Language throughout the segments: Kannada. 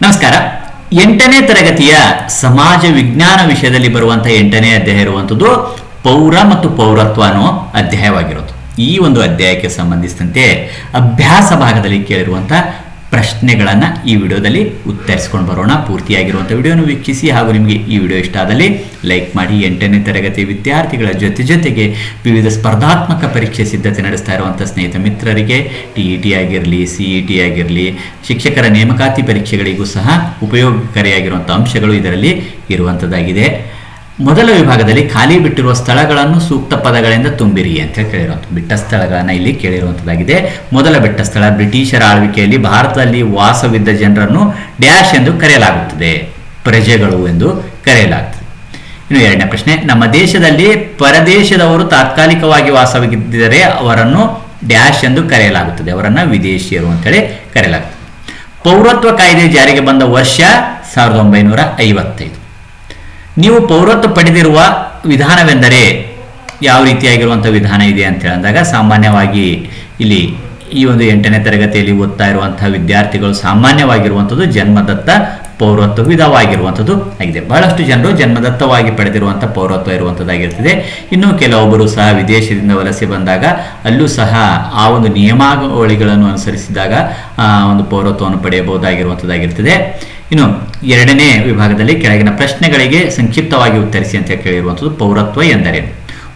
ನಮಸ್ಕಾರ. 8ನೇ ತರಗತಿಯ ಸಮಾಜ ವಿಜ್ಞಾನ ವಿಷಯದಲ್ಲಿ ಬರುವಂತಹ 8ನೇ ಅಧ್ಯಾಯ ಇರುವಂಥದ್ದು ಪೌರ ಮತ್ತು ಪೌರತ್ವ ಅನ್ನೋ ಅಧ್ಯಾಯವಾಗಿರೋದು. ಈ ಒಂದು ಅಧ್ಯಾಯಕ್ಕೆ ಸಂಬಂಧಿಸಿದಂತೆ ಅಭ್ಯಾಸ ಭಾಗದಲ್ಲಿ ಕೇಳಿರುವಂತಹ ಪ್ರಶ್ನೆಗಳನ್ನು ಈ ವಿಡಿಯೋದಲ್ಲಿ ಉತ್ತರಿಸಿಕೊಂಡು ಬರೋಣ. ಪೂರ್ತಿಯಾಗಿರುವಂಥ ವಿಡಿಯೋನ ವೀಕ್ಷಿಸಿ ಹಾಗೂ ನಿಮಗೆ ಈ ವಿಡಿಯೋ ಇಷ್ಟ ಆದಲ್ಲಿ ಲೈಕ್ ಮಾಡಿ. 8ನೇ ತರಗತಿ ವಿದ್ಯಾರ್ಥಿಗಳ ಜೊತೆಗೆ ವಿವಿಧ ಸ್ಪರ್ಧಾತ್ಮಕ ಪರೀಕ್ಷೆ ಸಿದ್ಧತೆ ನಡೆಸ್ತಾ ಇರುವಂಥ ಸ್ನೇಹಿತ ಮಿತ್ರರಿಗೆ TET ಆಗಿರಲಿ, CET ಆಗಿರಲಿ, ಶಿಕ್ಷಕರ ನೇಮಕಾತಿ ಪರೀಕ್ಷೆಗಳಿಗೂ ಸಹ ಉಪಯೋಗಕಾರಿಯಾಗಿರುವಂಥ ಅಂಶಗಳು ಇದರಲ್ಲಿ ಇರುವಂಥದ್ದಾಗಿದೆ. ಮೊದಲ ವಿಭಾಗದಲ್ಲಿ ಖಾಲಿ ಬಿಟ್ಟಿರುವ ಸ್ಥಳಗಳನ್ನು ಸೂಕ್ತ ಪದಗಳಿಂದ ತುಂಬಿರಿ ಅಂತ ಕೇಳಿರುವಂಥ ಬಿಟ್ಟ ಸ್ಥಳಗಳನ್ನು ಇಲ್ಲಿ ಕೇಳಿರುವಂಥದ್ದಾಗಿದೆ. ಮೊದಲ ಬಿಟ್ಟ ಸ್ಥಳ, ಬ್ರಿಟಿಷರ ಆಳ್ವಿಕೆಯಲ್ಲಿ ಭಾರತದಲ್ಲಿ ವಾಸವಿದ್ದ ಜನರನ್ನು ಡ್ಯಾಶ್ ಎಂದು ಕರೆಯಲಾಗುತ್ತದೆ, ಪ್ರಜೆಗಳು ಎಂದು ಕರೆಯಲಾಗುತ್ತದೆ. ಇನ್ನು ಎರಡನೇ ಪ್ರಶ್ನೆ, ನಮ್ಮ ದೇಶದಲ್ಲಿ ಪರದೇಶದವರು ತಾತ್ಕಾಲಿಕವಾಗಿ ವಾಸವಿದ್ದರೆ ಅವರನ್ನು ಡ್ಯಾಶ್ ಎಂದು ಕರೆಯಲಾಗುತ್ತದೆ, ಅವರನ್ನು ವಿದೇಶಿಯರು ಅಂತೇಳಿ ಕರೆಯಲಾಗುತ್ತದೆ. ಪೌರತ್ವ ಕಾಯ್ದೆ ಜಾರಿಗೆ ಬಂದ ವರ್ಷ 1955. ನೀವು ಪೌರತ್ವ ಪಡೆದಿರುವ ವಿಧಾನವೆಂದರೆ ಯಾವ ರೀತಿಯಾಗಿರುವಂಥ ವಿಧಾನ ಇದೆ ಅಂತ ಹೇಳಿದಾಗ, ಸಾಮಾನ್ಯವಾಗಿ ಇಲ್ಲಿ ಈ ಒಂದು 8ನೇ ತರಗತಿಯಲ್ಲಿ ಓದ್ತಾ ಇರುವಂತಹ ವಿದ್ಯಾರ್ಥಿಗಳು ಸಾಮಾನ್ಯವಾಗಿರುವಂಥದ್ದು ಜನ್ಮದತ್ತ ಪೌರತ್ವ ವಿಧವಾಗಿರುವಂಥದ್ದು ಆಗಿದೆ. ಬಹಳಷ್ಟು ಜನರು ಜನ್ಮದತ್ತವಾಗಿ ಪಡೆದಿರುವಂಥ ಪೌರತ್ವ ಇರುವಂಥದ್ದಾಗಿರ್ತದೆ. ಇನ್ನು ಕೆಲವೊಬ್ಬರು ಸಹ ವಿದೇಶದಿಂದ ವಲಸೆ ಬಂದಾಗ ಅಲ್ಲೂ ಸಹ ಆ ಒಂದು ನಿಯಮಾವಳಿಗಳನ್ನು ಅನುಸರಿಸಿದಾಗ ಒಂದು ಪೌರತ್ವವನ್ನು ಪಡೆಯಬಹುದಾಗಿರುವಂಥದ್ದಾಗಿರ್ತದೆ. ಇನ್ನು ಎರಡನೇ ವಿಭಾಗದಲ್ಲಿ ಕೆಳಗಿನ ಪ್ರಶ್ನೆಗಳಿಗೆ ಸಂಕ್ಷಿಪ್ತವಾಗಿ ಉತ್ತರಿಸಿ ಅಂತ ಕೇಳಿರುವಂಥದ್ದು ಪೌರತ್ವ ಎಂದರೇನು?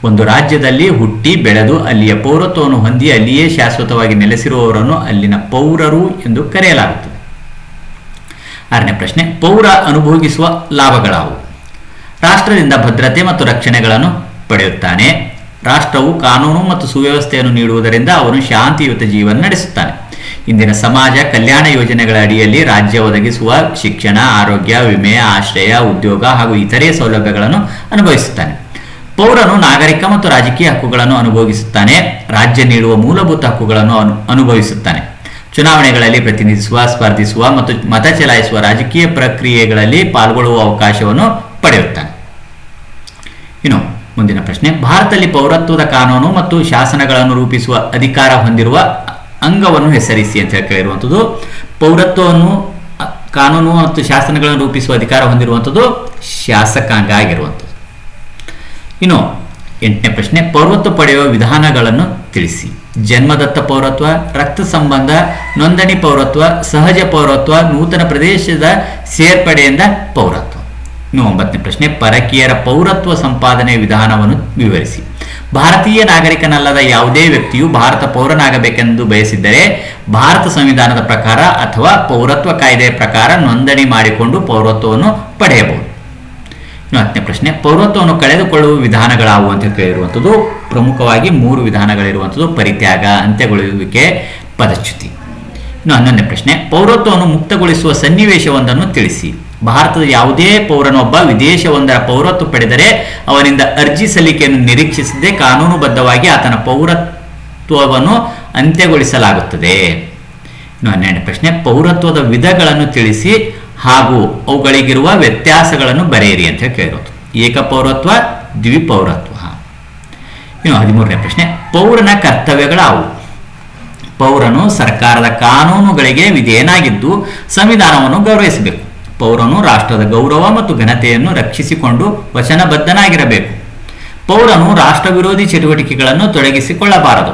ಒಂದು ರಾಜ್ಯದಲ್ಲಿ ಹುಟ್ಟಿ ಬೆಳೆದು ಅಲ್ಲಿಯ ಪೌರತ್ವವನ್ನು ಹೊಂದಿ ಅಲ್ಲಿಯೇ ಶಾಶ್ವತವಾಗಿ ನೆಲೆಸಿರುವವರನ್ನು ಅಲ್ಲಿನ ಪೌರರು ಎಂದು ಕರೆಯಲಾಗುತ್ತದೆ. ಆರನೇ ಪ್ರಶ್ನೆ, ಪೌರ ಅನುಭೋಗಿಸುವ ಲಾಭಗಳಾವು? ರಾಷ್ಟ್ರದಿಂದ ಭದ್ರತೆ ಮತ್ತು ರಕ್ಷಣೆಗಳನ್ನು ಪಡೆಯುತ್ತಾನೆ. ರಾಷ್ಟ್ರವು ಕಾನೂನು ಮತ್ತು ಸುವ್ಯವಸ್ಥೆಯನ್ನು ನೀಡುವುದರಿಂದ ಅವನು ಶಾಂತಿಯುತ ಜೀವನ ನಡೆಸುತ್ತಾನೆ. ಇಂದಿನ ಸಮಾಜ ಕಲ್ಯಾಣ ಯೋಜನೆಗಳ ಅಡಿಯಲ್ಲಿ ರಾಜ್ಯ ಒದಗಿಸುವ ಶಿಕ್ಷಣ, ಆರೋಗ್ಯ, ವಿಮೆ, ಆಶ್ರಯ, ಉದ್ಯೋಗ ಹಾಗೂ ಇತರೆ ಸೌಲಭ್ಯಗಳನ್ನು ಅನುಭವಿಸುತ್ತಾನೆ. ಪೌರನು ನಾಗರಿಕ ಮತ್ತು ರಾಜಕೀಯ ಹಕ್ಕುಗಳನ್ನು ಅನುಭವಿಸುತ್ತಾನೆ. ರಾಜ್ಯ ನೀಡುವ ಮೂಲಭೂತ ಹಕ್ಕುಗಳನ್ನು ಅನುಭವಿಸುತ್ತಾನೆ. ಚುನಾವಣೆಗಳಲ್ಲಿ ಪ್ರತಿನಿಧಿಸುವ, ಸ್ಪರ್ಧಿಸುವ ಮತ್ತು ಮತ ಚಲಾಯಿಸುವ ರಾಜಕೀಯ ಪ್ರಕ್ರಿಯೆಗಳಲ್ಲಿ ಪಾಲ್ಗೊಳ್ಳುವ ಅವಕಾಶವನ್ನು ಪಡೆಯುತ್ತಾನೆ. ಇನ್ನು ಮುಂದಿನ ಪ್ರಶ್ನೆ, ಭಾರತದಲ್ಲಿ ಪೌರತ್ವದ ಕಾನೂನು ಮತ್ತು ಶಾಸನಗಳನ್ನು ರೂಪಿಸುವ ಅಧಿಕಾರ ಹೊಂದಿರುವ ಅಂಗವನ್ನು ಹೆಸರಿಸಿ ಅಂತ ಕೇಳಿರುವಂಥದ್ದು. ಪೌರತ್ವವನ್ನು ಕಾನೂನು ಮತ್ತು ಶಾಸನಗಳನ್ನು ರೂಪಿಸುವ ಅಧಿಕಾರ ಹೊಂದಿರುವಂಥದ್ದು ಶಾಸಕಾಂಗ ಆಗಿರುವಂಥದ್ದು. ಇನ್ನು 8ನೇ ಪ್ರಶ್ನೆ, ಪೌರತ್ವ ಪಡೆಯುವ ವಿಧಾನಗಳನ್ನು ತಿಳಿಸಿ. ಜನ್ಮದತ್ತ ಪೌರತ್ವ, ರಕ್ತ ಸಂಬಂಧ, ನೋಂದಣಿ ಪೌರತ್ವ, ಸಹಜ ಪೌರತ್ವ, ನೂತನ ಪ್ರದೇಶದ ಸೇರ್ಪಡೆಯಿಂದ ಪೌರತ್ವ. ಇನ್ನು 9ನೇ ಪ್ರಶ್ನೆ, ಪರಕೀಯರ ಪೌರತ್ವ ಸಂಪಾದನೆ ವಿಧಾನವನ್ನು ವಿವರಿಸಿ. ಭಾರತೀಯ ನಾಗರಿಕನಲ್ಲದ ಯಾವುದೇ ವ್ಯಕ್ತಿಯು ಭಾರತ ಪೌರನಾಗಬೇಕೆಂದು ಬಯಸಿದ್ದರೆ ಭಾರತ ಸಂವಿಧಾನದ ಪ್ರಕಾರ ಅಥವಾ ಪೌರತ್ವ ಕಾಯ್ದೆಯ ಪ್ರಕಾರ ನೋಂದಣಿ ಮಾಡಿಕೊಂಡು ಪೌರತ್ವವನ್ನು ಪಡೆಯಬಹುದು. ಇನ್ನು 10ನೇ ಪ್ರಶ್ನೆ, ಪೌರತ್ವವನ್ನು ಕಳೆದುಕೊಳ್ಳುವ ವಿಧಾನಗಳಾವು ಅಂತ ಕೇಳಿರುವಂಥದ್ದು. ಪ್ರಮುಖವಾಗಿ 3 ವಿಧಾನಗಳಿರುವಂಥದ್ದು: ಪರಿತ್ಯಾಗ, ಅಂತ್ಯಗೊಳ್ಳುವಿಕೆ, ಪದಚ್ಯುತಿ. ಇನ್ನು 11ನೇ ಪ್ರಶ್ನೆ, ಪೌರತ್ವವನ್ನು ಮುಕ್ತಗೊಳಿಸುವ ಸನ್ನಿವೇಶವೊಂದನ್ನು ತಿಳಿಸಿ. ಭಾರತದ ಯಾವುದೇ ಪೌರನೊಬ್ಬ ವಿದೇಶವೊಂದರ ಪೌರತ್ವ ಪಡೆದರೆ ಅವನಿಂದ ಅರ್ಜಿ ಸಲ್ಲಿಕೆಯನ್ನು ನಿರೀಕ್ಷಿಸದೆ ಕಾನೂನುಬದ್ಧವಾಗಿ ಆತನ ಪೌರತ್ವವನ್ನು ಅಂತ್ಯಗೊಳಿಸಲಾಗುತ್ತದೆ. ಇನ್ನು 12ನೇ ಪ್ರಶ್ನೆ, ಪೌರತ್ವದ ವಿಧಗಳನ್ನು ತಿಳಿಸಿ ಹಾಗೂ ಅವುಗಳಿಗಿರುವ ವ್ಯತ್ಯಾಸಗಳನ್ನು ಬರೆಯಿರಿ ಅಂತ ಕೇಳಿರೋದು. ಏಕಪೌರತ್ವ, ದ್ವಿಪೌರತ್ವ. ಇನ್ನು 13ನೇ ಪ್ರಶ್ನೆ, ಪೌರನ ಕರ್ತವ್ಯಗಳಾವು? ಪೌರನು ಸರ್ಕಾರದ ಕಾನೂನುಗಳಿಗೆ ವಿಧೇಯನಾಗಿದ್ದು ಸಂವಿಧಾನವನ್ನು ಗೌರವಿಸಬೇಕು. ಪೌರನು ರಾಷ್ಟ್ರದ ಗೌರವ ಮತ್ತು ಘನತೆಯನ್ನು ರಕ್ಷಿಸಿಕೊಂಡು ವಚನಬದ್ಧನಾಗಿರಬೇಕು. ಪೌರನು ರಾಷ್ಟ್ರ ವಿರೋಧಿ ಚಟುವಟಿಕೆಗಳನ್ನು ತೊಡಗಿಸಿಕೊಳ್ಳಬಾರದು.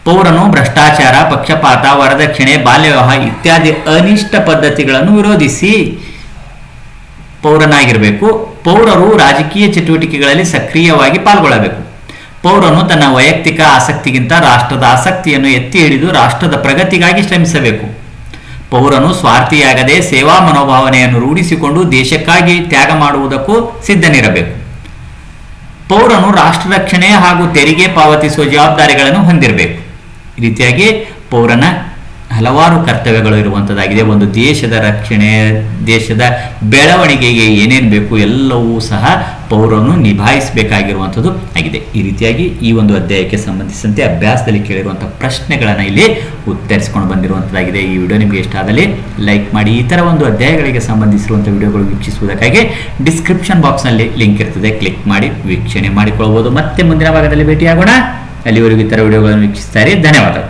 ಪೌರನು ಭ್ರಷ್ಟಾಚಾರ, ಪಕ್ಷಪಾತ, ವರದಕ್ಷಿಣೆ, ಬಾಲ್ಯವಿವಾಹ ಇತ್ಯಾದಿ ಅನಿಷ್ಟ ಪದ್ಧತಿಗಳನ್ನು ವಿರೋಧಿಸಿ ಪೌರನಾಗಿರಬೇಕು. ಪೌರರು ರಾಜಕೀಯ ಚಟುವಟಿಕೆಗಳಲ್ಲಿ ಸಕ್ರಿಯವಾಗಿ ಪಾಲ್ಗೊಳ್ಳಬೇಕು. ಪೌರನು ತನ್ನ ವೈಯಕ್ತಿಕ ಆಸಕ್ತಿಗಿಂತ ರಾಷ್ಟ್ರದ ಆಸಕ್ತಿಯನ್ನು ಎತ್ತಿ ಹಿಡಿದು ರಾಷ್ಟ್ರದ ಪ್ರಗತಿಗಾಗಿ ಶ್ರಮಿಸಬೇಕು. ಪೌರನು ಸ್ವಾರ್ಥಿಯಾಗದೆ ಸೇವಾ ಮನೋಭಾವನೆಯನ್ನು ರೂಢಿಸಿಕೊಂಡು ದೇಶಕ್ಕಾಗಿ ತ್ಯಾಗ ಮಾಡುವುದಕ್ಕೂ ಸಿದ್ಧನಿರಬೇಕು. ಪೌರನು ರಾಷ್ಟ್ರ ರಕ್ಷಣೆ ಹಾಗೂ ತೆರಿಗೆ ಪಾವತಿಸುವ ಜವಾಬ್ದಾರಿಗಳನ್ನು ಹೊಂದಿರಬೇಕು. ಈ ರೀತಿಯಾಗಿ ಪೌರನ ಹಲವಾರು ಕರ್ತವ್ಯಗಳು ಇರುವಂಥದ್ದಾಗಿದೆ. ಒಂದು ದೇಶದ ರಕ್ಷಣೆ, ದೇಶದ ಬೆಳವಣಿಗೆಗೆ ಏನೇನು ಬೇಕು ಎಲ್ಲವೂ ಸಹ ಪೌರನು ನಿಭಾಯಿಸಬೇಕಾಗಿರುವಂಥದ್ದು ಆಗಿದೆ. ಈ ರೀತಿಯಾಗಿ ಈ ಒಂದು ಅಧ್ಯಾಯಕ್ಕೆ ಸಂಬಂಧಿಸಿದಂತೆ ಅಭ್ಯಾಸದಲ್ಲಿ ಕೇಳಿರುವಂಥ ಪ್ರಶ್ನೆಗಳನ್ನು ಇಲ್ಲಿ ಉತ್ತರಿಸಿಕೊಂಡು ಬಂದಿರುವಂಥದ್ದಾಗಿದೆ. ಈ ವಿಡಿಯೋ ನಿಮಗೆ ಇಷ್ಟ ಆದಲ್ಲಿ ಲೈಕ್ ಮಾಡಿ. ಈ ಥರ ಒಂದು ಅಧ್ಯಾಯಗಳಿಗೆ ಸಂಬಂಧಿಸಿರುವಂಥ ವಿಡಿಯೋಗಳು ವೀಕ್ಷಿಸುವುದಕ್ಕಾಗಿ ಡಿಸ್ಕ್ರಿಪ್ಷನ್ ಬಾಕ್ಸ್ನಲ್ಲಿ ಲಿಂಕ್ ಇರ್ತದೆ, ಕ್ಲಿಕ್ ಮಾಡಿ ವೀಕ್ಷಣೆ ಮಾಡಿಕೊಳ್ಳಬಹುದು. ಮತ್ತೆ ಮುಂದಿನ ಭಾಗದಲ್ಲಿ ಭೇಟಿಯಾಗೋಣ. ಅಲ್ಲಿವರೆಗೂ ಈ ಥರ ವಿಡಿಯೋಗಳನ್ನು ವೀಕ್ಷಿಸ್ತಾರೆ. ಧನ್ಯವಾದಗಳು.